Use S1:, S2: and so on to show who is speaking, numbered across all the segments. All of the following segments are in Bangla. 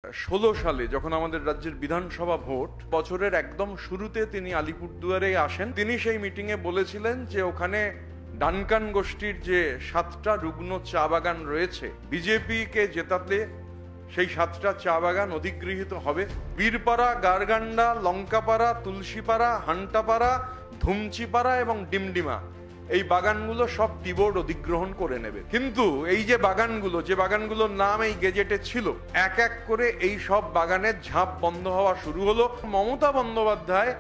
S1: 2016 সালে যখন আমাদের রাজ্যের বিধানসভা ভোট, বছরের একদম শুরুতে তিনি আলিপুরদুয়ারে আসেন। তিনি সেই মিটিংয়ে বলেছিলেন যে ওখানে ডানকান গোষ্ঠীর যে 7টা রুগ্ন চা বাগান রয়েছে, বিজেপিকে জেতাতে সেই 7টা চা বাগান অধিগৃহীত হবে। বীরপাড়া, গারগান্ডা, লঙ্কাপাড়া, তুলসীপাড়া, হান্টাপাড়া, ধুমচিপাড়া এবং ডিমডিমা, এই বাগানগুলো সব টিবোর্ড অধিগ্রহণ করে নেবে। কিন্তু এই যে বাগানগুলোর নাম এই গেজেটে ছিল, এক এক করে এই সব বাগানের ঝাঁপ বন্ধ হওয়া শুরু হলো। মমতা বন্দ্যোপাধ্যায়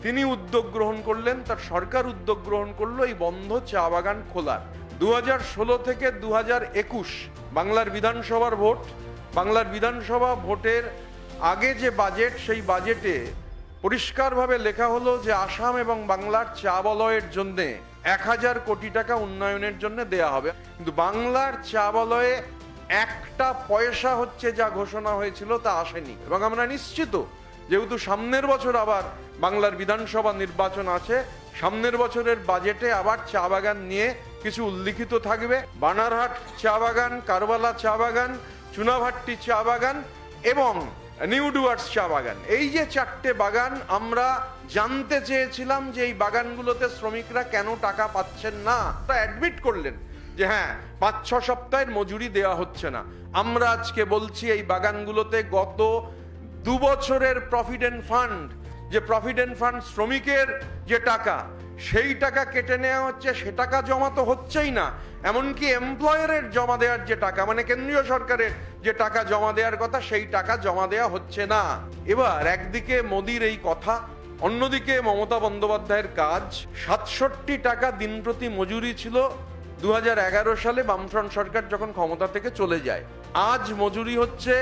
S1: তিনি উদ্যোগ গ্রহণ করলেন, তার সরকার উদ্যোগ গ্রহণ করলো এই বন্ধ চা বাগান খোলার। 2016 থেকে 2021 বাংলার বিধানসভার ভোট। বাংলার বিধানসভা ভোটের আগে যে বাজেট, সেই বাজেটে পরিষ্কারভাবে লেখা হলো যে আসাম এবং বাংলার চা বলয়ের জন্য 1000 কোটি টাকা উন্নয়নের জন্য দেয়া হবে। কিন্তু বাংলার চা বলয়ে একটা পয়সা হচ্ছে যা ঘোষণা হয়েছিল তা আসেনি। এবং আমরা নিশ্চিত, যেহেতু সামনের বছর আবার বাংলার বিধানসভা নির্বাচন আছে, সামনের বছরের বাজেটে আবার চা বাগান নিয়ে কিছু উল্লিখিত থাকবে। বানারহাট চা বাগান, কারবালা চা বাগান, চুনাভাট্টি চা বাগান এবং নিউ ডুয়ার্স চা বাগান, এই যে 4টে বাগান, আমরা জানতে চেয়েছিলাম যে এই বাগানগুলোতে শ্রমিকরা কেন টাকা পাচ্ছেন না। অ্যাডমিট করলেন যে হ্যাঁ, 5-6 সপ্তাহের মজুরি দেওয়া হচ্ছে না। আমরা আজকে বলছি এই বাগানগুলোতে গত 2 বছরের প্রভিডেন্ট ফান্ড, যে প্রভিডেন্ট ফান্ড শ্রমিকের যে টাকা, সেই টাকা কেটে নেওয়া হচ্ছে, সে টাকা জমা তো হচ্ছেই না। এমনকি এমপ্লয়ারের জমা দেওয়ার যে টাকা, মানে কেন্দ্রীয় সরকারের যে টাকা জমা দেওয়ার কথা, সেই টাকা জমা দেওয়া হচ্ছে না। এবার একদিকে মোদির এই কথা, অন্যদিকে মমতা বন্দ্যোপাধ্যায়ের কাজ। 67 টাকা দিন প্রতি মজুরি ছিল 2011 সালে বামফ্রন্ট সরকার যখন ক্ষমতা থেকে চলে যায়। আজ মজুরি হচ্ছে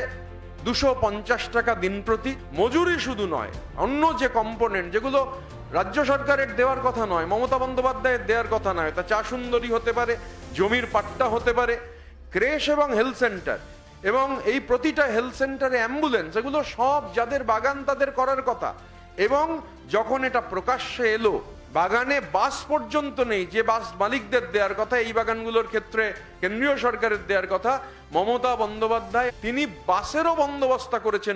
S1: 250 টাকা দিন প্রতি। মজুরি শুধু নয়, অন্য যে কম্পোনেন্ট, যেগুলো রাজ্য সরকারের দেওয়ার কথা নয়, মমতা বন্দ্যোপাধ্যায়ের দেওয়ার কথা নয়, তা চা সুন্দরী হতে পারে, জমির পাট্টা হতে পারে, ক্রেশ এবং হেলথ সেন্টার, এবং এই প্রতিটা হেলথ সেন্টারে অ্যাম্বুলেন্স, এগুলো সব যাদের বাগান তাদের করার কথা। এবং যখন এটা প্রকাশ্যে এলো, বাগানে বাস পর্যন্ত নেই, যে বাস মালিকদের দেওয়ার কথা, এই বাগানগুলোর ক্ষেত্রে কেন্দ্রীয় সরকারের দেওয়ার কথা, মমতা বন্দ্যোপাধ্যায় তিনি বাসেরও বন্দোবস্ত করেছেন।